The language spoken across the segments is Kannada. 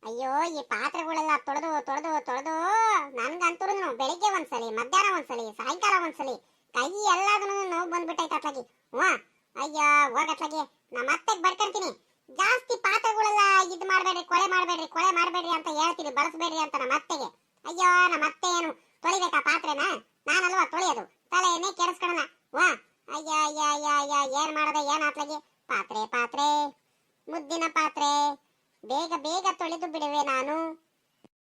ಅಯ್ಯೋ ಈ ಪಾತ್ರೆಗಳೆಲ್ಲ ತೊಳೆದು ತೊಳೆದು ತೊಳೆದು ನನ್ಗಂತೂ ಬೆಳಿಗ್ಗೆ ಒಂದ್ಸಲಿ ಮಧ್ಯಾಹ್ನ ಒಂದ್ಸಲಿ ಸಾಯಂಕಾಲ ಒಂದ್ಸಲಿ ಕೈ ಎಲ್ಲಾದ್ರೂ ನೋವು ಬಂದ್ಬಿಟ್ಟೈತೆ ಅತ್ಲಾಗಿ. ಅಯ್ಯ ಹೋಗತ್ಲಾಗಿ ನಮ್ಮ ಅತ್ತೆಗೆ ಬಡ್ಕೊಂತೀನಿ. ಜಾಸ್ತಿ ಪಾತ್ರೆಗಳೆಲ್ಲ ಇದ್ ಮಾಡ್ಬೇಡ್ರಿ, ಕೊಳೆ ಮಾಡ್ಬೇಡ್ರಿ ಅಂತ ಹೇಳ್ತೀನಿ, ಬಳಸಬೇಡ್ರಿ ಅಂತ ನಮ್ಮ ಅತ್ತೆಗೆ. ಅಯ್ಯೋ ನಮ್ಮ ಅತ್ತೆ ಏನು ತೊಳಿಬೇಕಾ ಪಾತ್ರೆನ? ನಾನಲ್ವಾ ತೊಳೆಯೋದು, ತಲೆಯನ್ನೇ ಕೆಡಿಸ್ಕೊಳಣ. ಅಯ್ಯ ಅಯ್ಯ ಅಯ್ಯ ಅಯ್ಯ ಏನ್ ಮಾಡೋದ ಏನ್ ಅತ್ಲಾಗಿ? ಪಾತ್ರೆ ಪಾತ್ರೆ ಮುದ್ದಿನ ಪಾತ್ರೆ ಬೇಗ ಬೇಗ ತೊಳೆದು ಬಿಡುವೆ ನಾನು.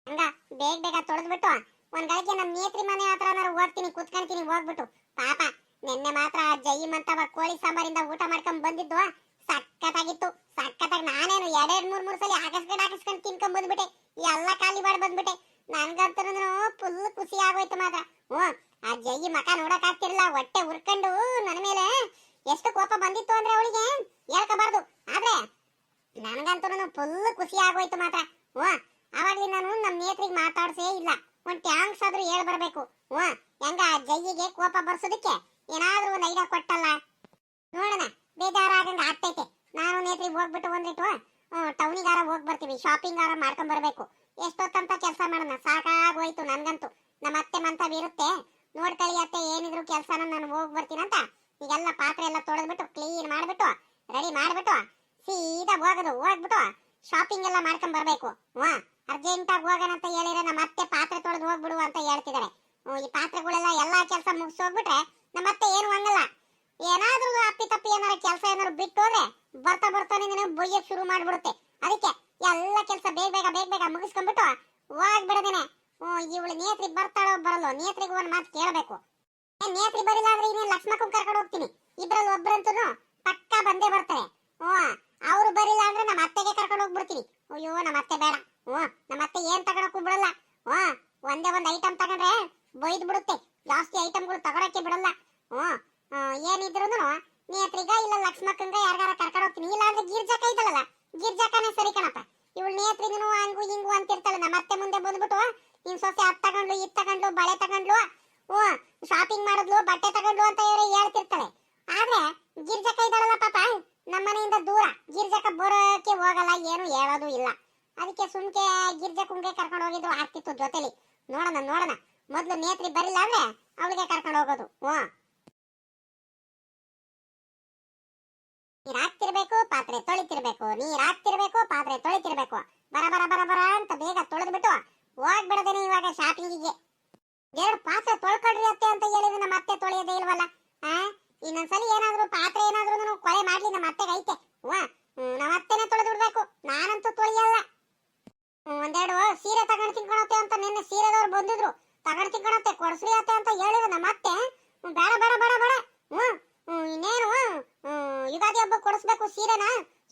ಹಂಗ ಬೇಗ ಬೇಗ ತೊಳೆದ್ಬಿಟ್ಟು ಒಂದ್ ಗಳಿಗೆ ನಮ್ ನೇತ್ರಿ ಮನೆ ಹತ್ರ ಹೋಗ್ತೀನಿ, ಕುತ್ಕೊಂತೀನಿ ಹೋಗ್ಬಿಟ್ಟು. ಪಾಪ ನಿನ್ನೆ ಮಾತ್ರ ಜೈ ಮಂತವ ಕೋಳಿ ಸಾಂಬಾರಿಂದ ಊಟ ಮಾಡ್ಕೊಂಡ್ ಬಂದಿದ್ದು ಸಕ್ಕತ್ತಾಗಿತ್ತು. ಸಕ್ಕತ್ತಾಗಿ ನಾನೇನು ಎರಡ್ ಮೂರ್ ಸಲ ಹಾಕಿಸ್ಕೊಂಡ್ ತಿನ್ಕೊಂಡ್ ಬಂದ್ಬಿಟ್ಟೆ. ಎಲ್ಲ ಖಾಲಿ ಮಾಡಿ ಬಂದ್ಬಿಟ್ಟೆ. ನನ್ಗಂತೂ ಫುಲ್ ಖುಷಿ ಆಗೋಯ್ತು ಮಾತ್ರ. ಆ ಜೈ ಮಕ ನೋಡಕ್ ಆಗ್ತಿರ್ಲಿಲ್ಲ, ಹೊಟ್ಟೆ ಉರ್ಕೊಂಡು ನನ್ನ ಮೇಲೆ ಎಷ್ಟು ಕೋಪ ಬಂದಿತ್ತು ಅಂದ್ರೆ ಅವಳಿಗೆ ಹೇಳ್ಕೋಬಾರ್ದು. ಆದ್ರೆ ನನಗಂತೂ ಫುಲ್ ಖುಷಿ ಆಗೋಯ್ತು ಮಾತ್ರ. ಅವಾಗ್ಲಿ ನಾನು ನಮ್ ನೇತ್ರಿಗೆ ಮಾತಾಡ್ಸೇ ಇಲ್ಲ. ಒಂದ್ ಟ್ಯಾಂಕ್ಸ್ ಆದ್ರೂ ಹೇಳ್ ಬರ್ಬೇಕು. ಹೆಂಗ ಜೈಯಿಗೆ ಕೋಪ ಬರ್ಸೋದಕ್ಕೆ ಏನಾದ್ರೂ ಒಂದ್ ಐಡಿಯಾ ಕೊಟ್ಟಲ್ಲ ನೋಡೋಣ. ಬೇಜಾರಾಗಂಗ ಆಗ್ತೈತೆ. ನಾನು ನೇತ್ರಿಗೆ ಹೋಗ್ಬಿಟ್ಟು ಒಂದಿಟ್ಟು ಟೌನಿಗಾರ ಹೋಗ್ ಬರ್ತೀವಿ, ಶಾಪಿಂಗ್ ಆರ ಮಾಡ್ಕೊಂಡ್ ಬರ್ಬೇಕು. ಎಷ್ಟೊತ್ತಂತ ಕೆಲಸ ಮಾಡೋಣ, ಸಾಕಾಗೋಯ್ತು ನನ್ಗಂತೂ. ನಮ್ಮ ಅತ್ತೆ ಮಂತವ್ ಇರುತ್ತೆ, ನೋಡ್ಕೊಳ್ಳಿ ಅತ್ತೆ ಏನಿದ್ರು ಕೆಲ್ಸನ ನಾನು ಹೋಗ್ ಬರ್ತೀನಂತ ಈಗೆಲ್ಲ ಪಾತ್ರೆ ಎಲ್ಲ ತೊಳೆದ್ಬಿಟ್ಟು ಕ್ಲೀನ್ ಮಾಡ್ಬಿಟ್ಟು ರೆಡಿ ಮಾಡ್ಬಿಟ್ಟು ಸೀದಾ ಹೋಗ್ಬಿಟ್ಟು ಶಾಪಿಂಗ್ ಎಲ್ಲ ಮಾಡ್ಕೊಂಡ್ ಬರ್ಬೇಕು. ಅರ್ಜೆಂಟ್ ಆಗಿ ಹೋಗೋಣ ಅಂತ ಹೇಳಿದ್ರೆ ನಮ್ಮ ಅತ್ತೆ ಪಾತ್ರೆ ತೊಳೆದು ಹೋಗ್ಬಿಡು ಅಂತ ಹೇಳ್ತಿದ್ದಾರೆ. ಈ ಪಾತ್ರೆಗಳೆಲ್ಲ ಎಲ್ಲಾ ಕೆಲಸ ಮುಗಿಸಿ ಹೋಗ್ಬಿಟ್ರೆ ನಮ್ಮ ಅತ್ತೆ ಏನು ಹಂಗಲ್ಲ. ಏನಾದ್ರೂ ಅಪ್ಪಿ ತಪ್ಪಿ ಏನಾರ ಕೆಲಸ ಏನಾದ್ರು ಬಿಟ್ಟು ಹೋದ್ರೆ ಬರ್ತಾನೆ ಬೊಯ್ಯಕ್ ಶುರು ಮಾಡ್ಬಿಡುತ್ತೆ. ಅದಕ್ಕೆ ಎಲ್ಲ ಕೆಲಸ ಬೇಗ ಬೇಗ ಮುಗಿಸ್ಕೊಂಡ್ಬಿಟ್ಟು ಹೋಗ್ಬಿಡದೇನೆ. ಇವಳು ನೇತ್ರಿ ಬರ್ತಾಳೋ ಬರಲ್ಲೋ, ನೇತ್ರಿಗೆ ಒಂದ್ ಮಾತು ಕೇಳಬೇಕು. ನೇತ್ರಿ ಬರಿಲ್ಲ ಅಂದ್ರೆ ಇನ್ನೇನು ಲಕ್ಷ್ಮಕ್ಕನ್ ಕರ್ಕೊಂಡು ಹೋಗ್ತೀನಿ. ಇಬ್ರಲ್ಲಿ ಒಬ್ರಂತೂ ಪಕ್ಕ ಬಂದೇ ಬರ್ತಾರೆ. ಅವ್ರು ಬರಿಲ್ಲ ಅಂದ್ರೆ ನಮ್ಮ ಅತ್ತೆಗೆ ಕರ್ಕೊಂಡು ಹೋಗ್ಬಿಡ್ತೀನಿ. ಅಯ್ಯೋ ನಮ್ಮ ಅತ್ತೆ ಬೇಡ. ನಮ್ಮ ಅತ್ತೆ ಏನ್ ತಗೊಳಕ್ಕೂ ಬಿಡಲ್ಲ. ಒಂದೇ ಒಂದ್ ಐಟಮ್ ತಗೊಂಡ್ರೆ ಬೈದ್ ಬಿಡುತ್ತೆ. ಜಾಸ್ತಿ ಐಟಮ್ಗಳು ತಗೊಳಕ್ಕೆ ಬಿಡಲ್ಲ. ಏನಿದ್ರು ನೇತ್ರಿಗ ಇಲ್ಲ ಲಕ್ಷ್ಮಕ್ಕಂಗ ಯಾರಿಗಾರ ಕರ್ಕೊಂಡು ಹೋಗ್ತೀನಿ. ಇಲ್ಲ ಅಂದ್ರೆ ಗಿರ್ಜಾಕ ಇದ್ದಲ್ಲ, ಗಿರ್ಜಾಕನೇ ಸರಿ ಕಣಪ್ಪ. ಇವಳು ನೇತ್ರಿಗೂ ಹಂಗು ಹಿಂಗು ಅಂತಿರ್ತಾಳೆ. ನಮ್ಮ ಅತ್ತೆ ಮುಂದೆ ಬಂದ್ಬಿಟ್ಟು ನಿನ್ ಸೊಸೆ ಅದ್ ತಗೊಂಡ್ಲು ಇದ್ ತಗೊಂಡ್ಲು ಬಳೆ ತಗೊಂಡ್ಲು ಶಾಪಿಂಗ್ ಮಾಡಿದ್ಲು ಬಟ್ಟೆ ತಗೊಂಡ್ಲು ಅಂತ ಹೇಳ್ತಿರ್ತಾಳೆ. ಆದ್ರೆ ಗಿರ್ಜಾಕ ಇದ್ದಾಳಲ್ಲ ಪಾಪ ನಮ್ಮ ಮನೆಯಿಂದ ದೂರ, ಗಿರ್ಜಾಕ ಬರೋಕೆ ಹೋಗಲ್ಲ, ಏನು ಹೇಳೋದು ಇಲ್ಲ. ಅದಕ್ಕೆ ಸುಮ್ಕೆ ಗಿರ್ಜಾಕಂಗೆ ಕರ್ಕೊಂಡು ಹೋಗಿದ್ರು ಆಗ್ತಿತ್ತು ಜೊತೆಲಿ. ನೋಡೋಣ ಮೊದ್ಲು ನೇತ್ರಿ ಬರಿಲ್ಲ ಅಂದ್ರೆ ಅವಳಿಗೆ ಕರ್ಕೊಂಡು ಹೋಗೋದು. ನೀರ್ ಹಾಕ್ತಿರ್ಬೇಕು, ಪಾತ್ರೆ ತೊಳಿತಿರ್ಬೇಕು, ನೀರ್ ಹಾಕ್ತಿರ್ಬೇಕು, ಪಾತ್ರೆ ತೊಳಿತಿರ್ಬೇಕು. ಬರ ಅಂತ ಬೇಗ ತೊಳೆದ್ಬಿಟ್ಟು ಹೋಗ್ಬಿಡದೇನೆ ಇವಾಗ ಶಾಪಿಂಗಿಗೆ. 2 ಪಾತ್ರೆ ತೊಳ್ಕೊಡ್ರಿ ಅತ್ತೆ ಅಂತ ಹೇಳಿದ್ರೆ ನಮ್ಮ ಅತ್ತೆ ತೊಳೆಯೋದೇ ಇಲ್ವಲ್ಲ. ಇನ್ನೊಂದ್ಸಲಿ ಏನಾದ್ರು ಪಾತ್ರೆ ಏನಾದ್ರು ಕೊಳೆ ಮಾಡ್ಲಿ ನಮ್ಮ ಅತ್ತೆಗೆ ಐತೆ. ನಮ್ಮ ಅತ್ತೆನೆ ತೊಳೆದು ಬಿಡ್ಬೇಕು, ನಾನಂತೂ ತೊಳೆಯಲ್ಲ. ಒಂದೆರಡು ಸೀರೆ ತಗೊಂಡು ತಿನ್ಕೊಳತ್ತೆ ಅಂತ ನಿನ್ನೆ ಸೀರೆದವ್ರು ಬಂದಿದ್ರು. ತಗೊಂಡು ತಿನ್ಕೊಳತ್ತೆ ಕೊಡ್ಸ್ರಿ ಅತ್ತೆ ಅಂತ ಹೇಳಿದ್ರು ನಮ್ಮ ಅತ್ತೆ. ಬೇಡ ಇನ್ನೇನು ಯುಗಾದಿ ಹಬ್ಬ ಕೊಡಿಸ್ಬೇಕು ಸೀರೆನ,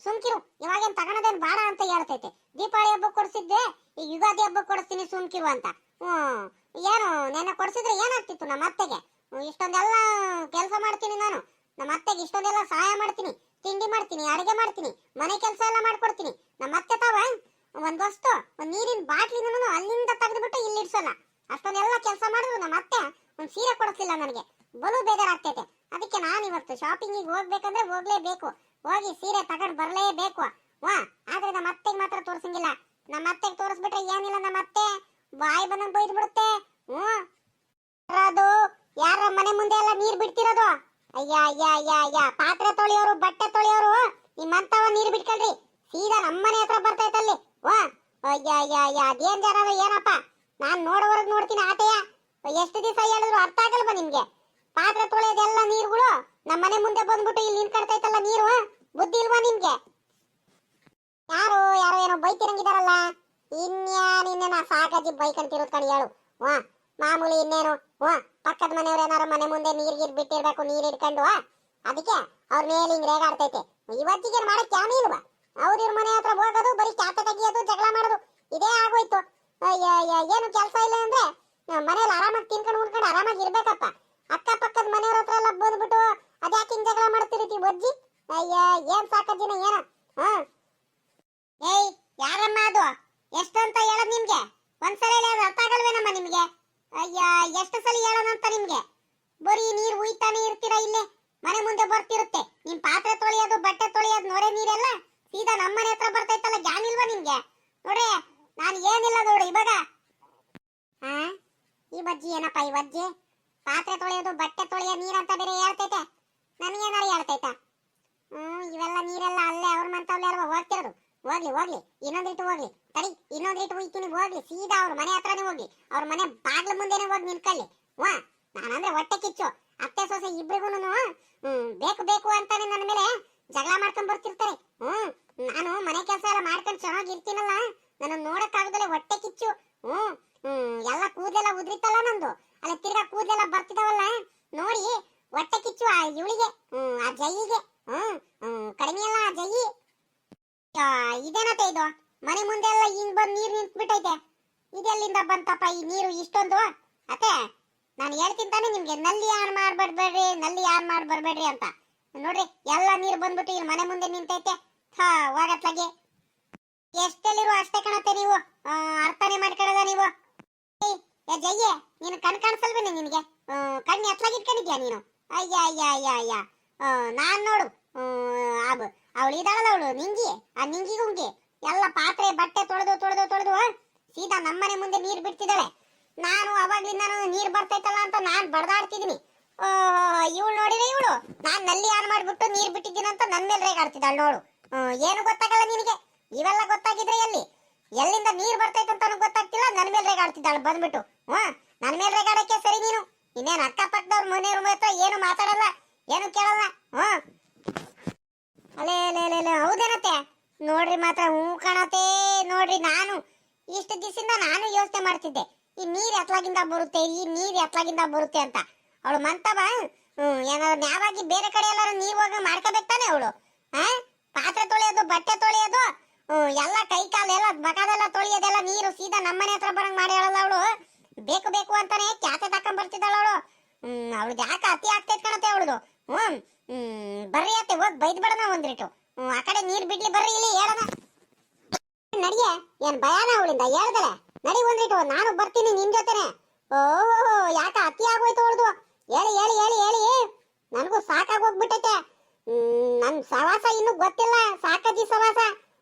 ಸುಮ್ಕಿರು, ಇವಾಗೇನ್ ತಗೊಳೋದೇನ್ ಬೇಡ ಅಂತ ಹೇಳ್ತೈತೆ. ದೀಪಾವಳಿ ಹಬ್ಬ ಕೊಡಿಸಿದ್ದೆ, ಈ ಯುಗಾದಿ ಹಬ್ಬ ಕೊಡಿಸ್ತೀನಿ ಸುಮ್ಕಿರು ಅಂತ. ಏನು ನೆನ್ನೆ ಕೊಡಿಸಿದ್ರೆ ಏನಾಗ್ತಿತ್ತು ನಮ್ಮ ಅತ್ತೆಗೆ? ಇಷ್ಟೊಂದೆಲ್ಲ ಕೆಲಸ ಮಾಡ್ತೀನಿ ನಾನು. ನಮ್ಮ ಅತ್ತೆಗೆ ಇಷ್ಟೊಂದೆಲ್ಲ ಸಹಾಯ ಮಾಡ್ತೀನಿ, ತಿಂಡಿ ಮಾಡ್ತೀನಿ, ಅಡಿಗೆ ಮಾಡ್ತೀನಿ, ಮನೆ ಕೆಲಸ ಎಲ್ಲ ಮಾಡ್ಕೊಡ್ತೀನಿ. ನಮ್ಮ ಅತ್ತೆ ತಾವ ಒಂದ್ ವಸ್ತು ಒಂದ್ ನೀರಿನ ಬಾಟ್ಲಿನೂ ಅಲ್ಲಿಂದ ತೆಗೆದುಬಿಟ್ಟು ಇಲ್ಲಿ ಇಡ್ಸಲ್ಲ. ಅಷ್ಟೊಂದೆಲ್ಲ ಕೆಲಸ ಮಾಡಿದ್ರು ನಮ್ಮ ಅತ್ತೆ ಒಂದ್ ಸೀರೆ ಕೊಡಿಸ್ಲಿಲ್ಲ ನನಗೆ. ಬಲು ಬೇಜಾರಾಗ್ತೈತೆ. ಅದಕ್ಕೆ ನಾನು ಇವತ್ತು ಶಾಪಿಂಗಿಗೆ ಹೋಗ್ಬೇಕಂದ್ರೆ ಹೋಗ್ಲೇಬೇಕು, ಹೋಗಿ ಸೀರೆ ತಗೊಂಡ್ ಬರ್ಲೇಬೇಕು. ಆದ್ರೆ ನಮ್ಮ ಅತ್ತೆಗೆ ಮಾತ್ರ ತೋರ್ಸಂಗಿಲ್ಲ. ನಮ್ಮ ಅತ್ತೆಗೆ ತೋರಿಸ್ಬಿಟ್ರೆ ಏನಿಲ್ಲ, ನಮ್ಮ ಅತ್ತೆ ಬಾಯಿ ಬಂದಂಗ್ ಬೈದ್ ಬಿಡುತ್ತೆ. ಅದು ಯಾರ ಮನೆ ಮುಂದೆ ಎಲ್ಲ ನೀರ್ ಬಿಡ್ತಿರೋದು? ಅಯ್ಯ ಪಾತ್ರೆ ತೊಳೆಯೋರು ಬಟ್ಟೆ ತೊಳೆಯೋರು ನಿಮ್ಮಂತವ ನೀರ್ ಬಿಟ್ಕೊಳ್ರಿ, ಸೀದಾ ನಮ್ಮನೆ ಹತ್ರ ಬರ್ತೈತಲ್ಲಿ. ಅಯ್ಯ ಅದೇನ್ ಜನ ಏನಪ್ಪ, ನಾನ್ ನೋಡೋವರೆಗೆ ನೋಡ್ತೀನಿ ಆಟೆಯ. ಎಷ್ಟು ದಿವಸ ಹೇಳಿದ್ರು ಅರ್ಥ ಆಗಲ್ವಾ ನಿಮ್ಗೆ? ಪಾತ್ರೆ ತೊಳೆಯೋದೆಲ್ಲ ನೀರುಗಳು ನಮ್ಮನೆ ಮುಂದೆ ಬಂದ್ಬಿಟ್ಟು ಇಲ್ಲಿ ನಿಂತ್ಕೊಳ್ತೈತಲ್ಲ ನೀರು. ಬುದ್ಧಿ ಇಲ್ವಾ ನಿಮ್ಗೆ? ಯಾರೋ ಏನೋ ಬೈತಿರಂಗಿದಾರಲ್ಲ. ಇನ್ಯಾನಿನ್ನ ಸಾಕಾಗಿ ಬೈಕಂತಿರೋದ್ ಕಣಿ ಹೇಳು. ಮಾಮೂಲಿ ಇನ್ನೇನು. ಪಕ್ಕದ ಮನೆಯವ್ರು ಏನಾರು ಮನೆ ಮುಂದೆ ನೀರ್ ಬಿಟ್ಟಿರ್ಬೇಕು, ನೀರ್ ಇಟ್ಕೊಂಡು ಅದಕ್ಕೆ ಅವ್ರ ಮೇಲೆ ಹಿಂಗ್ ರೇಗಾಡ್ತೈತೆ. ಇವತ್ತಿಗೆ ಮಾಡಕ್ ಯಾಮಿ ಇಲ್ವಾ? ಅವ್ರ ಮನೆ ಹತ್ರ ಹೋಗೋದು, ಬರೀ ಚಾಪೆ ತೆಗಿಯೋದು, ಜಗಳ ಮಾಡೋದು, ಇದೇ ಆಗೋಯ್ತು. ಏನು ಕೆಲಸ ಇಲ್ಲ ಅಂದ್ರೆ ಮನೇಲಿ ಆರಾಮಾಗಿ ತಿನ್ಕೊಂಡು ಉಣ್ಕೊಂಡು ಆರಾಮಾಗಿ ಇರ್ಬೇಕಪ್ಪ. ಅಕ್ಕಪಕ್ಕದ ಮನೆಯವ್ರ ಹತ್ರ ಎಲ್ಲ ಬಂದ್ಬಿಟ್ಟು ಅದ್ಯಾಕೆ ಹಿಂಗ್ ಜಗಳ ಮಾಡ್ತಿರ್ತೀವಿ ಬಜ್ಜಿ? ಏನ್ ಸಾಕಜ್ಜಿನ ಏನು? ಏಯ್ ಯಾರಮ್ಮ ಅದು? ಎಷ್ಟಂತ ಹೇಳದ್ ನಿಮ್ಗೆ? ಒಂದ್ಸಲ ಹೇಳೋದು ಅರ್ಥ ಆಗಲ್ವೇನಮ್ಮ ನಿಮ್ಗೆ? ಎಷ್ಟು ಸಲ ಹೇಳೋಣಂತ ನಿಮ್ಗೆ? ಬರೀ ನೀರ್ ಉಯ್ತಾನೆ ಇರ್ತೀರಾ ಇಲ್ಲೇ, ಮನೆ ಮುಂದೆ ಬರ್ತಿರುತ್ತೆ. ನಿಮ್ ಪಾತ್ರೆ ತೊಳೆಯೋದು ಬಟ್ಟೆ ತೊಳೆಯೋದು ನೊರೆ ನೀರೆಲ್ಲ ಸೀದಾ ನಮ್ಮನೆ ಹತ್ರ ಬರ್ತೈತಲ್ಲ, ಜ್ಞಾನ ಇಲ್ವಾ ನಿಮ್ಗೆ? ನೋಡ್ರಿ ನಾನು ಏನಿಲ್ಲ ನೋಡು ಇವಾಗ. ಆ ಈ ಬಜ್ಜಿ ಏನಪ್ಪ ಈ ಬಜ್ಜಿ? ಪಾತ್ರೆ ತೊಳೆಯೋದು ಬಟ್ಟೆ ತೊಳೆಯೋ ನೀರಂತ ಬೇರೆ ಹೇಳ್ತೈತೆ, ನನಗೇನಾರು ಹೇಳ್ತೈತಾ? ಇವೆಲ್ಲ ನೀರೆಲ್ಲ ಅಲ್ಲೇ ಅವ್ರ ಮಂತವ್ಲೆ ಅಲ್ವಾ ಹೋಗ್ತಿರೋದು. ಹೋಗ್ಲಿ ಹೋಗ್ಲಿ, ಇನ್ನೊಂದಿಟ್ಟು ಹೋಗ್ಲಿ ತಡಿ, ಇನ್ನೊಂದಿಟ್ಟು ಹೋಗ್ತೀನಿ ಹೋಗ್ಲಿ. ಸೀದಾ ಅವ್ರ ಮನೆ ಹತ್ರನೇ ಹೋಗ್ಲಿ, ಅವ್ರ ಮನೆ ಬಾಗ್ಲ ಮುಂದೆನೆ ಹೋಗಿ ನಿಂತ್ಕೊಳ್ಳಿ. ವಾ ನಾನಂದ್ರೆ ಹೊಟ್ಟೆ ಕಿಚ್ಚು. ಅತ್ತೆ ಸೊಸೆ ಇಬ್ರಿಗೂನು ಬೇಕು ಬೇಕು ಅಂತಾನೆ ನನ್ನ ಮೇಲೆ ಜಗಳ ಮಾಡ್ಕೊಂಡ್ ಬರ್ತಿರ್ತಾರೆ. ನಾನು ಮನೆ ಕೆಲಸ ಎಲ್ಲ ಮಾಡ್ಕೊಂಡು ಚೆನ್ನಾಗಿ ಇರ್ತೀನಲ್ಲ, ನನ್ನ ನೋಡಕ್ಕಾಗದಲೆ ಹೊಟ್ಟೆ ಕಿಚ್ಚು. ಎಲ್ಲ ಕೂದಲೆಲ್ಲ ಉದ್ರಿತಲ್ಲ ನಂದು, ಅಲ್ಲಿ ತಿರ್ಗಾ ಕೂದಲೆಲ್ಲ ಬರ್ತಿದಾವಲ್ಲ ನೋಡಿ ಹೊಟ್ಟೆ ಕಿಚ್ಚು. ಆ ಇವಳಿಗೆ ಆ ಜೈಯಿಗೆ ಕಡಿಮೆ ಅಲ್ಲ ಆ ಜೈ. ಇದೇನತ್ತೆ ಇದು? ಮನೆ ಮುಂದೆ ಎಲ್ಲ ಹಿಂಗ್ ಬಂದ್ ನೀರ್ ನಿಂತ್ಬಿಟ್ಟೈತೆ, ಇದೆಲ್ಲಿಂದ ಬಂತಪ್ಪ ಈ ನೀರು ಇಷ್ಟೊಂದು? ಅತ್ತೆ ನಾನು ಹೇಳ್ತೀನಿ ತಾನೆ ನಿಮ್ಗೆ, ನಲ್ಲಿ ಆನ್ ಮಾಡ್ಬರ್ಬೇಡ್ರಿ, ನಲ್ಲಿ ಆನ್ ಮಾಡ್ಬರ್ಬೇಡ್ರಿ ಅಂತ. ನೋಡ್ರಿ ಎಲ್ಲ ನೀರು ಬಂದ್ಬಿಟ್ಟು ಇಲ್ಲಿ ಮನೆ ಮುಂದೆ ನಿಂತೈತೆ. ಹೋಗತ್ಲಾಗೆ ಎಷ್ಟೆಲ್ಲಿರು ಅಷ್ಟೇ ಕಣತ್ತೆ ನೀವು, ಅರ್ಥನೇ ಮಾಡ್ಕೊಳ್ಳೋದ ನೀವು. ಏ ಜಯ್ಯೆ, ನೀನು ಕಣ್ ಕಾಣಿಸಲ್ವೇನೆ ನಿನಗೆ? ಕಣ್ಣು ಎತ್ಲಾಗಿ ಇಟ್ಕೊಂಡಿದ್ಯಾ ನೀನು? ಅಯ್ಯ ಅಯ್ಯ ಅಯ್ಯ ಅಯ್ಯ, ನಾನ್ ನೋಡು ಅವಳು ಇದಾಳಲ್ಲ ಅವಳು ನಿಂಗಿ, ಆ ನಿಂಗಿ ಗುಂಗಿ ಎಲ್ಲ ಪಾತ್ರೆ ಬಟ್ಟೆ ತೊಳೆದು ತೊಳೆದು ತೊಳೆದು ಸೀದಾ ನಮ್ಮನೆ ಮುಂದೆ ನೀರು ಬಿಡ್ತಿದ್ದಾಳೆ. ನಾನು ಅವಾಗ್ಲಿಂದ ನೀರು ಬರ್ತೈತಲ್ಲ ಅಂತ ನಾನ್ ಬಡದಾಡ್ತಿದೀನಿ. ಇವಳು ನೋಡಿದ್ರೆ ಇವಳು ನಾನ್ ನಲ್ಲಿ ಆನ್ ಮಾಡ್ಬಿಟ್ಟು ನೀರು ಬಿಟ್ಟಿದ್ದೀನಂತ ನನ್ನ ಮೇಲೆ ರೇಗಾಡ್ತಿದ್ದಾಳೆ ನೋಡು. ಏನು ಗೊತ್ತಾಗಲ್ಲ ನಿನಗೆ, ಇವೆಲ್ಲ ಗೊತ್ತಾಗಿದ್ರೆ ಎಲ್ಲಿಂದ ನೀರು ಬರ್ತೈತಂತಾನು ಗೊತ್ತಾಗ್ತಿಲ್ಲ, ನನ್ನ ಮೇಲೆ ರೇಗಾಡ್ತಿದ್ದಾಳೆ ಬಂದ್ಬಿಟ್ಟು. ನನ್ನ ಮೇಲೆ ರೇಗಾಡಕ್ಕೆ ಸರಿ ನೀನು. ಇನ್ನೇನು ಅಕ್ಕಪಕ್ಕದವ್ರ ಮನೆಯವ್ರ ಹತ್ರ ಏನು ಮಾತಾಡಲ್ಲ, ಏನು ಕೇಳಲ್ಲ. ಅಲೇ ಹೌದೇನತ್ತೆ? ನೋಡ್ರಿ ಮಾತ್ರ ಕಾಣತ್ತೆ ನೋಡ್ರಿ. ನಾನು ಇಷ್ಟು ದಿವಸದಿಂದ ನಾನು ಯೋಚನೆ ಮಾಡ್ತಿದ್ದೆ, ಈ ನೀರ್ ಎತ್ಲಾಗಿಂದ ಬರುತ್ತೆ, ಈ ನೀರ್ ಎತ್ಲಾಗಿಂದ ಬರುತ್ತೆ ಅಂತ. ಅವಳು ಮಂತವ ಏನಾದ್ರು ನ್ಯಾವಾಗಿ ಬೇರೆ ಕಡೆ ಎಲ್ಲಾರು ನೀರ್ ಹೋಗ ಮಾಡ್ಕೋಬೇಕಾನೆ ಅವಳು. ಪಾತ್ರೆ ತೊಳೆಯೋದು ಬಟ್ಟೆ ತೊಳೆಯೋದು ಎಲ್ಲ ಕೈ ಕಾಲು ಎಲ್ಲ ಬಕಾದೆಲ್ಲ ತೊಳೆಯೋದೆಲ್ಲ ನೀರು ಸೀದಾ ನಮ್ಮನೆ ಹತ್ರ ಬರಂಗ್ ಮಾಡಿ ಹೇಳಲ್ಲ ಅವಳು. ಬೇಕು ಬೇಕು ಅಂತಾನೆ ಕ್ಯಾತೆ ತಕೊಂಡ್ ಬರ್ತಿದ್ದಾಳ ಅವಳು. ಅವಳು ಯಾಕೆ ಅತಿ ಆಗ್ತೈತ್ ಕಣತ್ತೆ ಅವಳದು. ಬರ್ರಿ ಅತ್ತೆ ಹೋಗಿ ಬೈದ್ ಬಿಡೋಣ ಒಂದ್ರಿಟ್ಟು. ಆ ಕಡೆ ನೀರ್ ಬಿಡ್ಲಿ ಬರ್ರಿ ಇಲ್ಲಿ ಹೇಳೋಣ. ನಡಿಯ ಏನ್ ಭಯಾನ ಅವಳಿಂದ ಹೇಳ್ದಲೆ, ನಡಿ ಒಂದ್ರಿಟ್ಟು ನಾನು ಬರ್ತೀನಿ ನಿನ್ ಜೊತೆನೆ. ಓಹೋ ಯಾಕ ಅತಿ ಆಗೋಯ್ತು ಅವಳದು. ಹೇಳಿ ಹೇಳಿ ಹೇಳಿ ಹೇಳಿ ನನಗೂ ಸಾಕಾಗೋಗ್ಬಿಟ್ಟೈತೆ. ನನ್ ಸವಾಸ ಇನ್ನು ಗೊತ್ತಿಲ್ಲ, ಸಾಕಜ್ಜಿ ಸವಾಸ.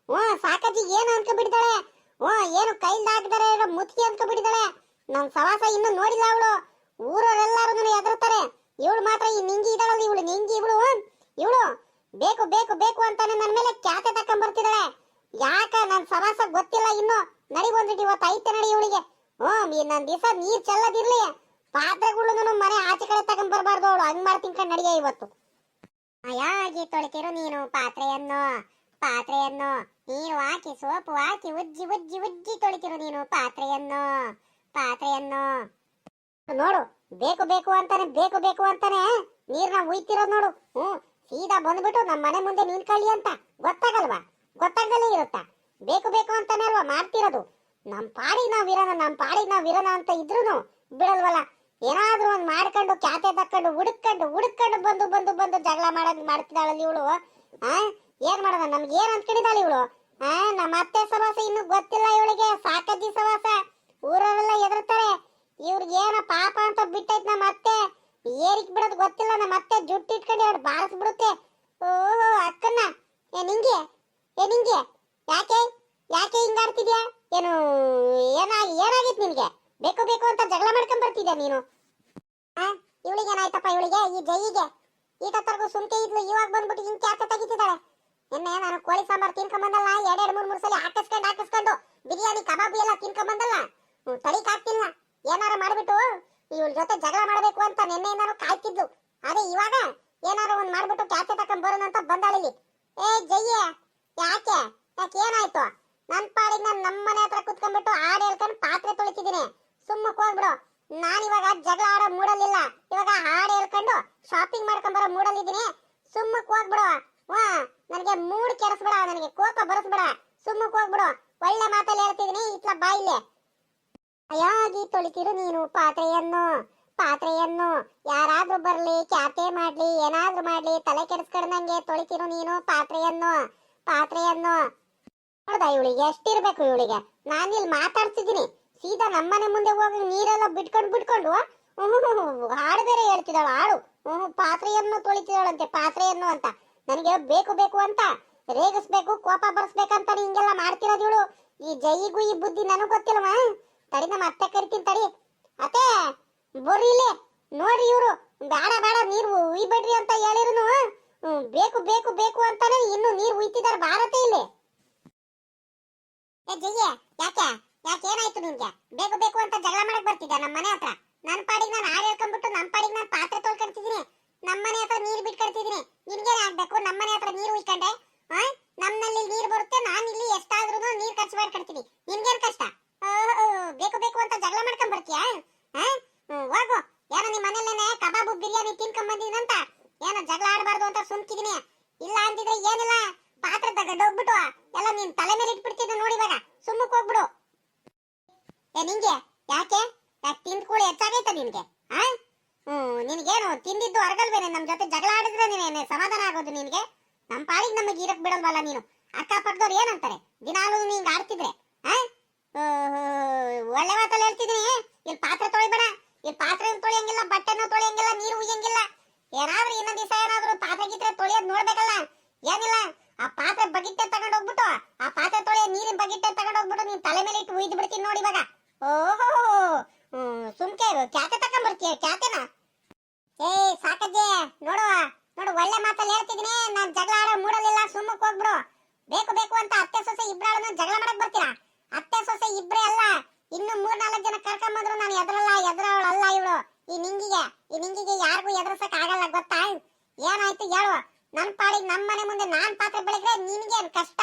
ಸಾಕಜ್ಜಿ ಏನು ಅನ್ಕೊಬಿಟ್ಟಿದ್ದಾಳೆ, ಏನು ಕೈಲಾಗ್ದಾರೆ ಮುತ್ಕಿ ಅನ್ಕೊಬಿಟ್ಟಿದ್ದಾಳೆ. ನನ್ ಸವಾಸ ಇನ್ನು ನೋಡಿಲ್ಲ ಅವಳು. ಊರವರೆಲ್ಲಾರು ಎದುರ್ತಾರೆ. ಇವಳು ಮಾತ್ರ ಈ ನಿಂಗಿ ಇದ್ದಾಳಲ್ಲ, ಇವಳು ನಿಂಗಿ ಇವಳು ಬೇಕು ಬೇಕು ಬೇಕು ಅಂತಾನೆ ನನ್ನ ಮೇಲೆ ಕ್ಯಾತೆ ತಕೊಂಡ್ ಬರ್ತಿದ್ದಾಳೆ. ಯಾಕ ನನ್ ಸವಾಸ ಗೊತ್ತಿಲ್ಲ ಇನ್ನು. ನಡಿ ಬಂದ್ಬಿಟ್ಟು ಇವತ್ತು ಐತೆ ನಡಿ ಇವಳಿಗೆ. ನನ್ ದಿವಸ ನೀರ್ ಚೆಲ್ಲದಿರ್ಲಿ, ಪಾತ್ರೆಗಳು ಮನೆ ಆಚೆ ಕಡೆ ತಕೊಂಡ್ ಬರ್ಬಾರ್ದು ಅವಳು. ಹಂಗ್ ಮಾಡ್ತೀನಿ ನಡಿಯ ಇವತ್ತು. ಯಾಗಿ ತೊಳಿತಿರು ನೀನು ಪಾತ್ರೆಯನ್ನು ನೀರು ಹಾಕಿ ಸೋಪು ಹಾಕಿ ಉಜ್ಜಿ ಉಜ್ಜಿ ಉಜ್ಜಿ ತೊಳಿತಿರು ನೀನು ಪಾತ್ರೆಯನ್ನು ನೋಡು. ಬೇಕು ಬೇಕು ಅಂತಾನೆ ನೀರ್ನ ಉಯ್ತಿರೋದು ನೋಡು. ಸೀದಾ ಬಂದ್ಬಿಟ್ಟು ನಮ್ಮ ಮನೆ ಮುಂದೆ ನಿಂತ್ಕೊಳ್ಳಿ ಅಂತ ಗೊತ್ತಾಗಲ್ಲೇ ಇರುತ್ತಾ? ಬೇಕು ಬೇಕು ಅಂತಾನೆ ಅಲ್ವಾ ಮಾಡ್ತಿರೋದು. ನಮ್ ಪಾಡಿಗೆ ನಾವ್ ಇರೋಣ ಅಂತ ಇದ್ರೂನು ಬಿಡಲ್ವಲ್ಲ. ಏನಾದ್ರೂ ಒಂದ್ ಮಾಡ್ಕೊಂಡು ಕ್ಯಾತೆ ತಕ್ಕೊಂಡು ಹುಡುಕೊಂಡು ಬಂದು ಜಗಳ ಮಾಡ್ತಿದ್ದಾಳಲ್ಲಿ ಇವಳು. ಏನ್ ಮಾಡೋದ? ನಮ್ಗೆ ಏನ್ ಅಂದ್ಕೊಂಡಿದ್ದಾಳೆ ಇವಳು? ನಮ್ಮ ಅತ್ತೆ ಸವಾಸ ಇನ್ನು ಗೊತ್ತಿಲ್ಲ ಇವಳಿಗೆ, ಸಾಕಜ್ಜಿ ಸವಾಸ. ಊರವರೆಲ್ಲ ಎದುರ್ತಾರೆ. ಇವ್ರಿಗೆ ಏನೋ ಪಾಪ ಅಂತ ಬಿಟ್ಟೈತ್ ನಮ್ಮ ಅತ್ತೆ. ಏರಿಕ್ ಬಿಡೋದು ಗೊತ್ತಿಲ್ಲ, ನಮ್ಮ ಅತ್ತೆ ಜುಟ್ಟು ಇಟ್ಕೊಂಡು ಅವ್ರು ಬಾರಿಸ್ಬಿಡುತ್ತೆ. ಓಹೋ ಅಕ್ಕನ್ನ, ಏ ನಿಂಗೆ ಯಾಕೆ ಹಿಂಗಾಡ್ತಿದ್ಯಾ? ಏನಾಗಿತ್ತು ನಿನ್ಗೆ? ಬೇಕು ಬೇಕು ಅಂತ ಜಗಳ ಮಾಡ್ಕೊಂಡ್ ಬರ್ತಿದ್ಯಾ ನೀನು? ಇವಳಿಗೆ ಏನಾಯ್ತಪ್ಪ? ಇವಳಿಗೆ ಈ ಜೈಯಿಗೆ ಈಟತ್ತರ್ಗು ಸುಮ್ಕೆ ಇದ್ಲು, ಇವಾಗ ಬಂದ್ಬಿಟ್ಟು ಹಿಂಗ್ ಕ್ಯಾತೆ ತೆಗಿತಿದ್ದಾಳೆ. ನಿನ್ನೆ ನಾನು ಕೋಳಿ ಸಾಂಬಾರ್ ತಿನ್ಕೊಂಬಂದಲ್ಲ, 2-3 ಸಲ ಹಾಕಿಸ್ಕೊಂಡು ಬಿರಿಯಾನಿ ಕಬಾಬು ಎಲ್ಲ ತಿನ್ಕೊಂಬಂದಲ್ಲ, ತಡಿಕ್ ಆಗ್ತಿಲ್ಲ. ಏನಾರು ಮಾಡ್ಬಿಟ್ಟು ಇವಳ ಜೊತೆ ಜಗಳ ಮಾಡ್ಬೇಕು ಅಂತ ನಿನ್ನೆಯಿಂದಾನು ಕಾಯ್ತಿದ್ಲು. ಅದೇ ಇವಾಗ ಏನಾರು ಒಂದ್ ಮಾಡ್ಬಿಟ್ಟು ಕ್ಯಾತೆ ತಕೊಂಡ್ ಬರೋಣ ಅಂತ ಬಂದಾಳಿಲ್ಲಿ. ಏ ಜಯ್ಯ, ಯಾಕೆ ಏನಾಯ್ತು? ನನ್ ಪಾಡಿಗೆ ನಾನು ನಮ್ಮನೆ ಹತ್ರ ಕುತ್ಕೊಂಡ್ಬಿಟ್ಟು ಹಾಡು ಹೇಳ್ಕೊಂಡು ಪಾತ್ರೆ ತೊಳಿತಿದ್ದೀನಿ. ಸುಮ್ಮಕ್ ಹೋಗ್ಬಿಡು. ನಾನಿವಾಗ ಜಗಳ ಆಡೋ ಮೂಡಲಿಲ್ಲ, ಇವಾಗ ಹಾಡು ಹೇಳ್ಕೊಂಡು ಶಾಪಿಂಗ್ ಮಾಡ್ಕೊಂಡ್ ಬರೋ ಮೂಡಲ್ಲಿದ್ದೀನಿ. ಸುಮ್ಮಕ್ ಹೋಗ್ಬಿಡು. ನನಗೆ ಮೂಡ್ ಕೆಡಿಸ್ಬೇಡ, ನನಗೆ ಕೋಪ ಬರಸ್ಬೇಡ. ಸುಮ್ಮಕ್ ಹೋಗ್ಬಿಡು. ಒಳ್ಳೆ ಮಾತಲ್ಲಿ ಹೇಳ್ತಿದ್ದೀನಿ, ಇತ್ಲ ಬಾಯಿಲೆ. ಯಾಗಿ ತೊಳಿತಿರು ನೀನು ಪಾತ್ರೆಯನ್ನು ಯಾರಾದ್ರೂ ಬರ್ಲಿ, ಕ್ಯಾತೆ ಮಾಡ್ಲಿ, ಏನಾದ್ರೂ ಮಾಡ್ಲಿ, ತಲೆ ಕೆಡಿಸ್ಕೊಂಡಂಗೆ ತೊಳಿತಿರು ನೀನು ಪಾತ್ರೆಯನ್ನು. ನೋಡ್ದ ಇವಳಿಗೆ ಎಷ್ಟಿರ್ಬೇಕು ಇವಳಿಗೆ? ನಾನಿಲ್ಲಿ ಮಾತಾಡ್ತಿದ್ದೀನಿ, ಸೀದಾ ನಮ್ಮನೆ ಮುಂದೆ ಹೋಗಿ ನೀರೆಲ್ಲ ಬಿಟ್ಕೊಂಡು ಹಾಡು ಬೇರೆ ಹೇಳ್ತಿದ್ದಾಳು. ಹಾಡು ಪಾತ್ರೆಯನ್ನು ತೊಳಿತಿದ್ದಾಳಂತೆ, ಪಾತ್ರೆಯನ್ನು ಅಂತ. ನನಗೆ ಬೇಕು ಬೇಕು ಅಂತ ರೇಗಿಸ್ಬೇಕು, ಕೋಪ ಬರ್ಸ್ಬೇಕಂತ ಹಿಂಗೆಲ್ಲ ಮಾಡ್ತಿರೋದು ಇವಳು. ಈ ಜೈಗೂ ಈ ಬುದ್ಧಿ ನನಗ್ ಗೊತ್ತಿಲ್ವಾ? ತಡಿ ನಮ್ಮ ಅತ್ತೆ ಕರಿತೀನಿ ತಡಿ. ಅತ್ತೆ ಬರ್ರಿ ಇಲ್ಲಿ ನೋಡ್ರಿ, ಇವ್ರು ಬೇಡ ಬೇಡ ನೀರು ಉಯ್ಬೇಡ್ರಿ ಅಂತ ಹೇಳಿರುನು ಬೇಕು ಬೇಕು ಬೇಕು ಅಂತಾನೆ ಇನ್ನು ನೀರು ಉಯ್ತಿದಾರ ಭಾರತ ಇಲ್ಲಿ. ಏ ಜಯ್ಯ, ಯಾಕೆ ಯಾಕೆ ಏನಾಯ್ತು ನಿನ್ಗೆ? ಬೇಕು ಬೇಕು ಅಂತ ಜಗಳ ಮಾಡಕ್ ಬರ್ತಿದ್ದ ನಮ್ಮ ಮನೆ ಹತ್ರ? ನನ್ನ ಪಾಡಿಗೆ ನಾನು ಹಾಡು ಹೇಳ್ಕೊಂಡ್ಬಿಟ್ಟು ನಮ್ಮ ಪಾಡಿಗೆ ನಾನು ಪಾತ್ರೆ ತೊಳ್ಕೊಳ್ತಿದ್ದೀನಿ, ನಮ್ಮ ಮನೆ ಹತ್ರ ನೀರು ಬಿಟ್ಕೊಳ್ತಿದ್ದೀನಿ. ನಿನ್ಗೇನ್ ಆಗ್ಬೇಕು? ನಮ್ಮ ಮನೆ ಹತ್ರ ನೀರು ಉಯ್ಕೊಂಡೆ ನಮ್ಮಲ್ಲಿ ನೀರು ಬರುತ್ತೆ, ನಾನು ಇಲ್ಲಿ ಎಷ್ಟಾದ್ರೂ ನೀರು ಖರ್ಚು ಮಾಡ್ಕೊಳ್ತೀನಿ. ನಿನ್ಗೇನ್ ಕಷ್ಟ? ಬೇಕು ಬೇಕು ಅಂತ ಜಗಳ ಮಾಡ್ಕೊಂಡ್ ಬರ್ತೀಯಾ? ಹೋಗು. ಏನೋ ನಿಮ್ಮ ಮನೇಲೇನೆ ಕಬಾಬು ಬಿರಿಯಾನಿ ತಿನ್ಕೊಂಡ್ ಬಂದಿದ್ದೀನಂತ ಏನೋ ಜಗಳ ಆಡಬಾರ್ದು ಅಂತ ಸುಮ್ಕಿದೀನಿ. ಇಲ್ಲ ಅಂದಿದ್ರೆ ಏನಿಲ್ಲ, ಪಾತ್ರೆ ತಗೊಂಡೋಗ್ಬಿಟ್ಟು ಎಲ್ಲ ನೀನ್ ತಲೆ ಮೇಲೆ ಇಟ್ಬಿಡ್ತಿದ್ದೆ ನೋಡಿ. ಇವಾಗ ಸುಮ್ಮಕ್ ಹೋಗ್ಬಿಡು. ಏ ನಿಂಗೆ ಯಾಕೆ ಯಾಕೆ ತಿಂದ್ಕೂಡಿ ಹೆಚ್ಚಾಗೈತ ನಿನ್ಗೆ? ನಿನ್ಗೇನು ತಿಂದಿದ್ದು ಹೊರಗಲ್ವೇನೆ? ನಮ್ ಜೊತೆ ಜಗಳ ಆಡಿದ್ರೆ ನೀನೇನೆ ಸಮಾಧಾನ ಆಗೋದು ನಿನ್ಗೆ? ನಮ್ ಪಾಡಿಗೆ ನಮಗೆ ಇರಕ್ ಬಿಡಲ್ವಲ್ಲ ನೀನು. ಅಕ್ಕಪಕ್ಕದವ್ರು ಏನಂತಾರೆ ದಿನಾಲು ನಿಂಗೆ ಆಡ್ತಿದ್ರೆ? ಒಳ್ಳೆ ಮಾತಲ್ಲಿ ಹೇಳ್ತಿದೀನಿ. ಇಲ್ಲಿ ಪಾತ್ರೆ ತೊಳಿಬೇಡ, ಇಲ್ಲಿ ಪಾತ್ರೆ ತೊಳಿಯಂಗಿಲ್ಲ, ಬಟ್ಟೆನೂ ತೊಳಿಯಂಗಿಲ್ಲ, ನೀರು ಉಯ್ಯಂಗಿಲ್ಲ. ಏನಾದ್ರೂ ಇನ್ನೊಂದ್ ದಿವಸ ಏನಾದ್ರೂ ಪಾತ್ರೆ ಗಿತ್ರೆ ತೊಳಿಯೋದ್ ನೋಡ್ಬೇಕಲ್ಲ. ಏನಿಲ್ಲ, ಆ ಪಾತ್ರೆ ಬಗಿಟ್ಟೆ ತಗೊಂಡ್ ಹೋಗ್ಬಿಟ್ಟು ಆ ಪಾತ್ರೆ ತೊಳೆಯ ನೀರಿನ ಬಗಿಟ್ಟೆ ತಗೊಂಡ್ ಹೋಗ್ಬಿಟ್ಟು ನೀನ್ ತಲೆ ಮೇಲೆ ಇಟ್ಟು ಉಯ್ದು ಬಿಡ್ತೀನಿ ನೋಡಿ ಇವಾಗ. ಓಹೋ ಸುಮ್ಕೆ ಕ್ಯಾತೆ ತಕೊಂಡ್ ಬರ್ತೀಯ ಕ್ಯಾತೆನ? ಏ ಸಾಕಜ್ಜೆ, ನೋಡು ನೋಡು, ಒಳ್ಳೆ ಮಾತಲ್ಲಿ ಹೇಳ್ತಿದೀನಿ. ನಾನ್ ಜಗಳ ಆಡೋ ಮೂಡಲಿಲ್ಲ, ಸುಮ್ಮಕ್ ಹೋಗ್ಬಿಡು. ಬೇಕು ಬೇಕು ಅಂತ ಅತ್ತೆ ಸೊಸೆ ಇಬ್ರಾಳನ್ನ ಜಗಳ ಮಾಡಕ್ ಬರ್ತೀರಾ? ಅತ್ತೆ ಸೊಸೆ ಇಬ್ರೇ ಅಲ್ಲ, ಇನ್ನು 3-4 ಜನ ಕರ್ಕೊಂಬಂದ್ರು ನಾನು ಎದುರವಳಲ್ಲ ಇವಳು. ಈ ನಿಂಗಿಗೆ ಯಾರಿಗೂ ಎದುರಿಸಕ್ ಆಗಲ್ಲ, ಗೊತ್ತಾ? ಏನಾಯ್ತು ಹೇಳು? ನನ್ ಪಾಡಿಗೆ ನಮ್ಮ ಮನೆ ಮುಂದೆ ನಾನ್ ಪಾತ್ರೆ ಬೆಳಗ್ರೆ ನಿನ್ಗೇನ್ ಕಷ್ಟ?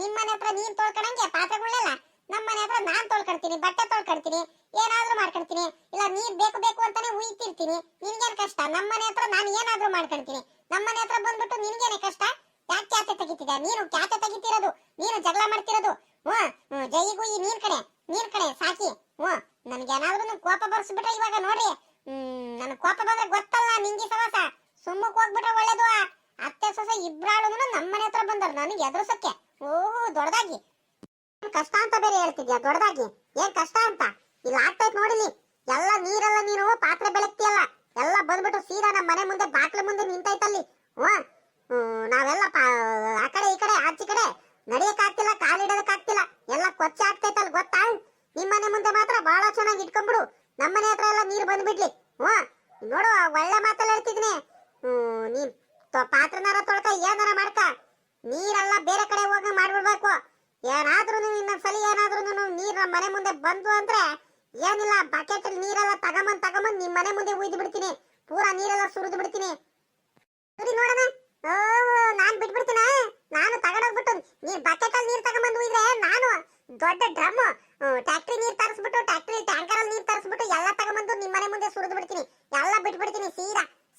ನಿಮ್ ಮನೆ ಹತ್ರ ನೀನ್ ತೊಳ್ಕೊಳಂಗೆ ಪಾತ್ರೆಗಳನ್ನೆಲ್ಲ ನಮ್ಮ ಮನೆ ಹತ್ರ ನಾನ್ ತೊಳ್ಕೊಳ್ತೀನಿ, ಬಟ್ಟೆ ತೊಳ್ಕೊಳ್ತೀನಿ, ಏನಾದ್ರೂ ಮಾಡ್ಕೊಳ್ತೀನಿ. ಇಲ್ಲ ನೀರ್ ಬೇಕು ಬೇಕು ಅಂತಾನೆ ಉಯ್ತಿರ್ತೀನಿ. ನಿನ್ಗೇನ್ ಕಷ್ಟ? ನಮ್ಮ ಮನೆ ಹತ್ರ ನಾನು ಏನಾದ್ರೂ ಮಾಡ್ಕೊಳ್ತೀನಿ. ನಮ್ಮ ಮನೆ ಹತ್ರ ಬಂದ್ಬಿಟ್ಟು ನಿನ್ಗೇನೆ ಕಷ್ಟ? ಯಾಕೆ ಕ್ಯಾತೆ ತೆಗಿತಿದ್ಯಾ ನೀನು? ಕ್ಯಾತೆ ತೆಗಿತಿರೋದು ನೀನು, ಜಗಳ ಮಾಡ್ತಿರೋದು. ಜೈಗೂ ಈ ನೀರ್ ಕಡೆ ಸಾಕಿ. ನನ್ಗೇನಾದ್ರೂ ಕೋಪ ಬರ್ಸ್ಬಿಟ್ರೆ ಇವಾಗ ನೋಡಿ, ನನ್ ಕೋಪ ಬಂದ್ರೆ ಗೊತ್ತಲ್ಲ ನಿಂಗಿ ಸವಾಸ. ಸುಮ್ಮಕ್ ಹೋಗ್ಬಿಟ್ರೆ ಒಳ್ಳೇದು. ಅತ್ತೆ ಸೊಸೆ ಇಬ್ರಾಳು ನಮ್ಮ ಮನೆ ಹತ್ರ ಬಂದರು ನನಗೆ ಎದುರಿಸಕ್ಕೆ. ಓಹೋ ದೊಡ್ಡದಾಗಿ ಕಷ್ಟ ಅಂತ ಬೇರೆ ಹೇಳ್ತಿದ್ಯಾ? ದೊಡ್ಡದಾಗಿ ಏನ್ ಕಷ್ಟ ಅಂತ? ಇಲ್ಲಿ ಆಗ್ತೈತ್ ನೋಡಿಲಿ. ಎಲ್ಲ ನೀರೆಲ್ಲ ನೀನು ಪಾತ್ರೆ ಬೆಳಗ್ತಿಯಲ್ಲ, ಎಲ್ಲ ಬಂದ್ಬಿಟ್ಟು ಸೀದಾ ನಮ್ಮ ಮನೆ ಮುಂದೆ ಬಾಕ್ಲ ಮುಂದೆ ನಿಂತೈತಲ್ಲಿ. ನಾವೆಲ್ಲ ಆ ಕಡೆ ಈ ಕಡೆ ಆಚೆ ಕಡೆ ನಡಿಯಕ್ ಆಗ್ತಿಲ್ಲ, ಕಾಲಿಡೋದಕ್ ಆಗ್ತಿಲ್ಲ, ಎಲ್ಲ ಕೊಚ್ಚೆ ಆಗ್ತೈತಲ್ ಗೊತ್ತಾ? ನಿಮ್ ಮನೆ ಮುಂದೆ ಮಾತ್ರ ಬಹಳ ಚೆನ್ನಾಗಿ ಇಟ್ಕೊಂಡ್ಬಿಡು, ನಮ್ಮ ಮನೆ ಹತ್ರ ಎಲ್ಲ ನೀರು ಬಂದ್ಬಿಡ್ಲಿ. ನೋಡು ಒಳ್ಳೆ ಮಾತಲ್ಲಿ ಹೇಳ್ತಿದ್ದೀನಿ. ನೀನ್ ಪಾತ್ರನಾರ ತೊಳ್ಕ, ಏನಾರ ಮಾಡ್ಕ, ನೀರೆಲ್ಲ ಬೇರೆ ಕಡೆ ಹೋಗಿ ಮಾಡ್ಬಿಡ್ಬೇಕು. ಏನಾದ್ರೂ ಇನ್ನೊಂದ್ಸಲಿ ಏನಾದ್ರೂ ನೀರ್ ನಮ್ಮ ಮನೆ ಮುಂದೆ ಬಂದು ಅಂದ್ರೆ ಏನಿಲ್ಲ, ಬಕೆಟ್ ನೀರೆಲ್ಲ ತಗೊಂಬಂದ್ ನಿಮ್ ಮನೆ ಮುಂದೆ ಉಯ್ದು ಬಿಡ್ತೀನಿ, ಪೂರಾ ನೀರೆಲ್ಲ ಸುರಿದು ಬಿಡ್ತೀನಿ. ಸರಿ ನೋಡೋಣ. ನಾನ್ ಬಿಟ್ಬಿಡ್ತೀನ, ನಾನು ತಗೊಂಡೋಗ್ಬಿಟ್ಟು ನೀರ್ ಬಕೆಟ್ ಅಲ್ಲಿ ನೀರ್ ತಗೊಂಬಂದು ಉಯ್ದ್ರೆ ನಾನು ದೊಡ್ಡ ಡ್ರಮ್ ಟ್ಯಾಕ್ಟ್ರಿ ನೀರ್ ತರಿಸ್ಬಿಟ್ಟು ಟ್ಯಾಕ್ಟ್ರಿ ಟ್ಯಾಂಕರ್ ಅಲ್ಲಿ ನೀರ್ ತರಿಸ್ಬಿಟ್ಟು ಎಲ್ಲ ತಗೊಂಬಂದು ನಿಮ್ ಮನೆ ಮುಂದೆ ಸುರಿದು ಬಿಡ್ತೀನಿ, ಎಲ್ಲ ಬಿಟ್ಬಿಡ್ತೀನಿ.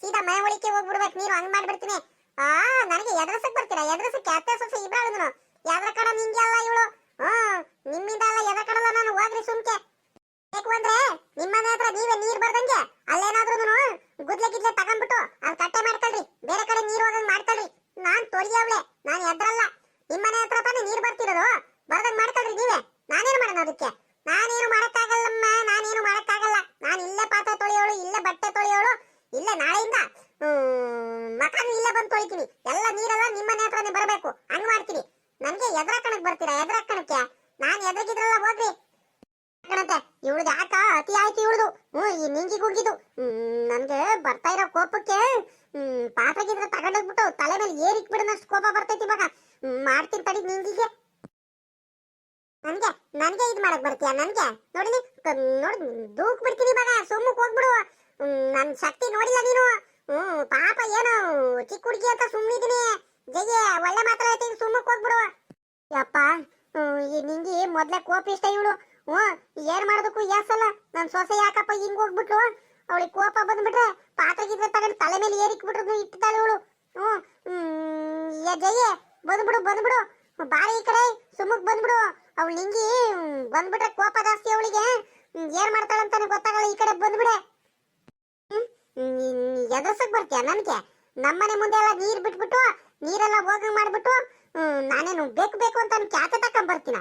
ಸೀದಾ ಮನೆ ಒಳಿಕೆ ಹೋಗ್ಬಿಡ್ಬೇಕು ನೀರು, ಹಂಗ್ ಮಾಡ್ಬಿಡ್ತೀನಿ. ನನಗೆ ಎದುರಿಸಕ್ ಬರ್ತೀರಾ? ಎದುರಿಸಕ್ಕೆ ಅತ್ತೆ ಸೊಸೆ ಇಬ್ರಾಳು ಎದ್ರ ಕಡ ನಿಂಗೆ ಅಲ್ಲ ಇವಳು. ನಿಮ್ಮಿಂದ ಅಲ್ಲ ಎದ್ರ ಕಡಲ್ಲ ನಾನು. ಹೋಗ್ರಿ ಸುಮ್ಕೆ. ಬೇಕು ಅಂದ್ರೆ ನಿಮ್ಮ ಮನೆ ಹತ್ರ ನೀವೇ ನೀರ್ ಬರ್ದಂಗೆ ಅಲ್ಲೇನಾದ್ರೂ ಗುದ್ಲೆ ಗಿದ್ಲೆ ತಗೊಂಡ್ಬಿಟ್ಟು ಅಲ್ಲಿ ಕಟ್ಟೆ ಮಾಡ್ಕೊಳ್ರಿ, ಬೇರೆ ಕಡೆ ನೀರ್ ಹೋಗಂಗ್ ಮಾಡ್ಕೊಳ್ರಿ. ನಾನ್ ತೊಳಿಯವ್ಳೆ, ನಾನು ಎದ್ರಲ್ಲ. ನಿಮ್ಮ ಮನೆ ಹತ್ರ ತಾನೇ ನೀರ್ ಬರ್ತಿರೋದು, ಬರ್ದಂಗ್ ಮಾಡ್ಕೊಳ್ರಿ ನೀವೇ. ನಾನೇನು ಮಾಡೋಣ ಅದಕ್ಕೆ? ನಾನೇನು ಮಾಡಕ್ಕಾಗಲ್ಲಮ್ಮ, ನಾನೇನು ಮಾಡಕ್ಕಾಗಲ್ಲ. ನಾನು ಇಲ್ಲೇ ಪಾತ್ರೆ ತೊಳೆಯೋಳು, ಇಲ್ಲೇ ಬಟ್ಟೆ ತೊಳೆಯೋಳು, ಇಲ್ಲೇ ನಾಳೆಯಿಂದ ಮಕಾನು ಇಲ್ಲೇ ಬಂದು ತೊಳಿತೀನಿ. ಎಲ್ಲ ನೀರೆಲ್ಲ ನಿಮ್ಮ ಮನೆ ಹತ್ರನೇ ಬರಬೇಕು, ಹಂಗ್ ಮಾಡ್ತೀನಿ. ನನ್ಗೆ ಎದ್ರಕಣಕ್ ಬರ್ತೀರಾ? ಎದ್ರಕಣಕ್ಕೆ ನಾನ್ ಎದ್ರಗಿದ್ರಲ್ಲ ಹೋಗ್ರಿ ಕಣತೆ. ಇವಳ್ದು ಯಾಕ ಅತಿ ಆಯ್ತು ಇವಳ್ದು. ಈ ನಿಂಗಿ ಗುಗ್ಗಿದು ನನ್ಗೆ ಬರ್ತಾ ಇರೋ ಕೋಪಕ್ಕೆ ಪಾತ್ರೆ ಗಿದ್ರೆ ತಗೊಂಡೋಗ್ಬಿಟ್ಟು ತಲೆ ಮೇಲೆ ಏರಿಕ್ಬಿಡೋದಷ್ಟು ಕೋಪ ಬರ್ತೈತಿ ಇವಾಗ. ಮಾಡ್ತೀನಿ ತಡಿ ನಿಂಗಿಗೆ. ನನ್ಗೆ ಇದು ಮಾಡಕ್ ಬರ್ತೀಯ? ನನ್ಗೆ ನೋಡಿಲಿ ನೋಡಿ ದೂಕ್ ಬಿಡ್ತೀನಿ ಇವಾಗ. ಸುಮ್ಮಕ್ ಹೋಗ್ಬಿಡು. ನನ್ ಶಕ್ತಿ ನೋಡಿಲ್ಲ ನೀನು. ಪಾಪ ಏನೋ ಚಿಕ್ಕ ಹುಡುಗಿ ಅಂತ ಸುಮ್ಮನಿದೀನಿ. ಜಯ್ಯ ಒಳ್ಳೆ ಮಾತ್ರ ಹೇಳ್ತೀನಿ, ಸುಮ್ಮಕ್ ಹೋಗ್ಬಿಡು. ಯಪ್ಪ ಈ ನಿಂಗಿ ಮೊದ್ಲೇ ಕೋಪ ಇಷ್ಟ ಇವಳು. ಏನ್ ಮಾಡೋದಕ್ಕೂ ಯಾಸಲ್ಲ. ನನ್ ಸೊಸೆ ಯಾಕಪ್ಪ ಹಿಂಗ್ ಹೋಗ್ಬಿಟ್ಲು? ಅವಳಿಗೆ ಕೋಪ ಬಂದ್ಬಿಟ್ರೆ ಪಾತ್ರೆ ಗಿದ್ರೆ ತಗೊಂಡು ತಲೆ ಮೇಲೆ ಏರಿಕ್ಬಿಟ್ರು ಇಟ್ಟಿದ್ದಾಳೆ ಇವಳು. ಜಯ್ಯ ಬಂದ್ಬಿಡು ಬಾರಿ ಈ ಕಡೆ, ಸುಮ್ಮಕ್ ಬಂದ್ಬಿಡು. ಅವಳು ನಿಂಗಿ ಬಂದ್ಬಿಟ್ರೆ ಕೋಪ ಜಾಸ್ತಿ ಅವಳಿಗೆ. ಏನ್ ಮಾಡ್ತಾಳಂತಾನೆ ಗೊತ್ತಾಗಲ್ಲ. ಈ ಕಡೆ ಬಂದ್ಬಿಡೆ. ಎದುರ್ಸಕ್ ಬರ್ತೀಯ ನನ್ಗೆ? ನಮ್ಮನೆ ಮುಂದೆ ಎಲ್ಲ ನೀರ್ ಬಿಟ್ಬಿಟ್ಟು ನೀರೆಲ್ಲ ಹೋಗಂಗ್ ಮಾಡ್ಬಿಟ್ಟು ನಾನೇನು ಬೇಕು ಅಂತ ಕ್ಯಾತೆ ತಕೊಂಡ್ ಬರ್ತೀನ?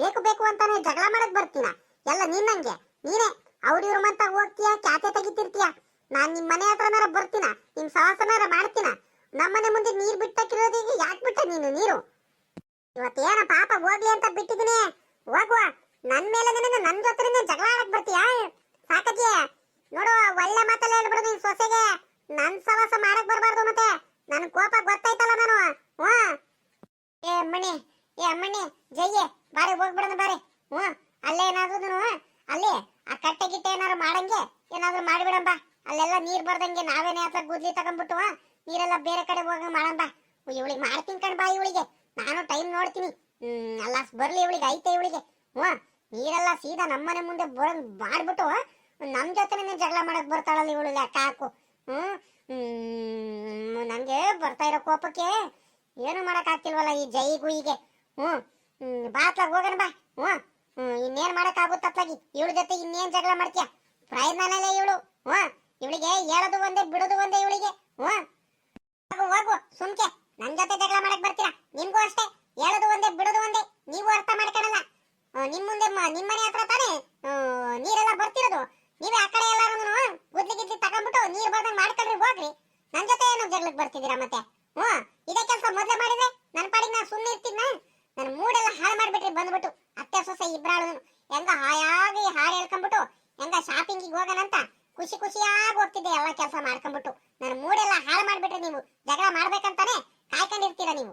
ಬೇಕು ಅಂತಾನೆ ಜಗಳ ಮಾಡಕ್ ಬರ್ತೀನ? ಎಲ್ಲ ನಿನ್ನಂಗೆ ನೀನೇ ಅವ್ರಿವ್ರ ಮಂತ ಹೋಗ್ತೀಯ, ಕ್ಯಾತೆ ತೆಗಿತಿರ್ತೀಯ. ನಾನ್ ನಿಮ್ ಮನೆ ಹತ್ರನಾರ ಬರ್ತೀನ, ನಿಮ್ ಸವಾಸನಾರ ಮಾಡ್ತೀನ? ನಮ್ಮನೆ ಮುಂದೆ ನೀರ್ ಬಿಟ್ಟಕ್ಕಿರೋದಿಗೆ ಯಾಕೆ ಬಿಟ್ಟ ನೀನು ನೀರು? ಇವತ್ತೇನ ಪಾಪ ಹೋಗ್ಲಿ ಅಂತ ಬಿಟ್ಟಿದ್ದೀನಿ. ಹೋಗುವ. ನನ್ ಮೇಲೆ ನಿನಗೆ ನನ್ ಜೊತೆ ಜಗಳ ಆಡಕ್ ಬರ್ತೀಯಾ? ಸಾಕಜ್ಜಿ ನೋಡು, ಒಳ್ಳೆ ಮಾತಲ್ಲ ಹೇಳ್ಬಿಡೋದು ಈ ಸೊಸೆಗೆ. ನನ್ ಸವಾಸ ಮಾಡಕ್ ಬರ್ಬಾರ್ದು. ಮತ್ತೆ ನನ್ ಕೋಪ ಗೊತ್ತಾಯ್ತಲ್ಲ ನಾನು. ಏ ಅಮ್ಮಣ್ಣಿ, ಏ ಅಮ್ಮಣ್ಣಿ, ಜಯ್ಯೆ ಬಾರಿ ಹೋಗ್ಬಿಡೋಣ ಬಾರಿ. ಅಲ್ಲೇ ಏನಾದ್ರು ಅಲ್ಲಿ ಆ ಕಟ್ಟೆ ಗಿಟ್ಟೆ ಏನಾದ್ರು ಮಾಡಂಗೆ ಏನಾದ್ರು ಮಾಡಿಬಿಡಂಬ. ಅಲ್ಲೆಲ್ಲ ನೀರ್ ಬರ್ದಂಗೆ ನಾವೇನೇ ಹತ್ರ ಗುದ್ಲಿ ತಗೊಂಡ್ಬಿಟ್ಟು ನೀರೆಲ್ಲ ಬೇರೆ ಕಡೆ ಹೋಗಂಗ ಮಾಡಂಬ. ಇವಳಿಗೆ ಮಾಡ್ತೀನಿ ಕಣ್ ಬಾ. ಇವಳಿಗೆ ನಾನು ಟೈಮ್ ನೋಡ್ತೀನಿ. ಅಲ್ಲ ಬರ್ಲಿ, ಇವಳಿಗೆ ಐತೆ ಇವಳಿಗೆ. ನೀರೆಲ್ಲ ಸೀದಾ ನಮ್ಮನೆ ಮುಂದೆ ಬರಂಗ್ ಮಾಡ್ಬಿಟ್ಟು ನಮ್ ಜೊತೆ ಜಗಳ ಮಾಡಕ್ ಬರ್ತಾಳಲ್ಲ ಇವಳು. ಲೆಕ್ಕ ಹಾಕು. ನಂಗೆ ಬರ್ತಾ ಇರೋ ಕೋಪಕ್ಕೆ ಏನು ಮಾಡಕ್ ಆಗ್ತಿಲ್ವಲ್ಲ ಈ ಜೈಗುಯಿಗೆ. ಬಾತ್ಲಾಗ ಹೋಗೋಣ ಬಾ. ಇನ್ನೇನ್ ಮಾಡಕ್ ಆಗುತ್ತ ಅತ್ಲಾಗಿ. ಇವಳ ಜೊತೆ ಇನ್ನೇನ್ ಜಗಳ ಮಾಡ್ತೀಯ? ಪ್ರಯತ್ನನೇ ಇವಳು. ಇವಳಿಗೆ ಹೇಳೋದು ಒಂದೇ ಬಿಡೋದು ಒಂದೇ ಇವಳಿಗೆ. ಹೋಗು ಸುಮ್ಕೆ. ನನ್ ಜೊತೆ ಜಗಳ ಮಾಡಕ್ ಬರ್ತೀರಾ? ನಿಮ್ಗೂ ಅಷ್ಟೇ, ಹೇಳೋದು ಒಂದೇ ಬಿಡೋದು ಒಂದೇ. ನೀವು ಅರ್ಥ ಮಾಡ್ಕೊಳಲ್ಲ. ನಿಮ್ ಮುಂದೆ ನಿಮ್ ಮನೆ ಹತ್ರ ತಾನೇ ನೀರೆಲ್ಲ ಬರ್ತಿರೋದು. ನೀವೇ ಆ ಕಡೆ ಎಲ್ಲಾರು ಗುದ್ಲಿ ಗಿದ್ಲಿ ತಗೊಂಡ್ಬಿಟ್ಟು ನೀರ್ ಬರ್ದಂಗ್ ಮಾಡ್ಕೊಂಡ್ರಿ ಹೋಗ್ರಿ. ನನ್ ಜೊತೆ ಏನೋ ಜಗಳಕ್ಕೆ ಬರ್ತಿದ್ದೀರಾ ಮತ್ತೆ? ಇದೇ ಕೆಲಸ ಮೊದ್ಲೇ ಮಾಡಿದ್ರೆ ನನ್ ಪಾಡಿಗೆ ನಾ ಸುಮ್ಮನೆ ಇರ್ತಿದ್ನ? ನನ್ ಮೂಡೆಲ್ಲ ಹಾಳು ಮಾಡ್ಬಿಟ್ರಿ ಬಂದ್ಬಿಟ್ಟು. ಅತ್ತೆ ಸೊಸೆ ಇಬ್ರಾಳು ಹೆಂಗ ಹಾಯಾಗಿ ಹಾಡು ಹೇಳ್ಕೊಂಡ್ಬಿಟ್ಟು ಹೆಂಗ ಶಾಪಿಂಗಿಗೆ ಹೋಗೋಣಂತ ಖುಷಿ ಖುಷಿಯಾಗಿ ಹೋಗ್ತಿದ್ದೆ ಎಲ್ಲ ಕೆಲಸ ಮಾಡ್ಕೊಂಡ್ಬಿಟ್ಟು. ನನ್ ಮೂಡೆಲ್ಲ ಹಾಳು ಮಾಡ್ಬಿಟ್ರಿ ನೀವು. ಜಗಳ ಮಾಡ್ಬೇಕಂತಾನೆ ಕಾಯ್ಕೊಂಡಿರ್ತೀರಾ ನೀವು.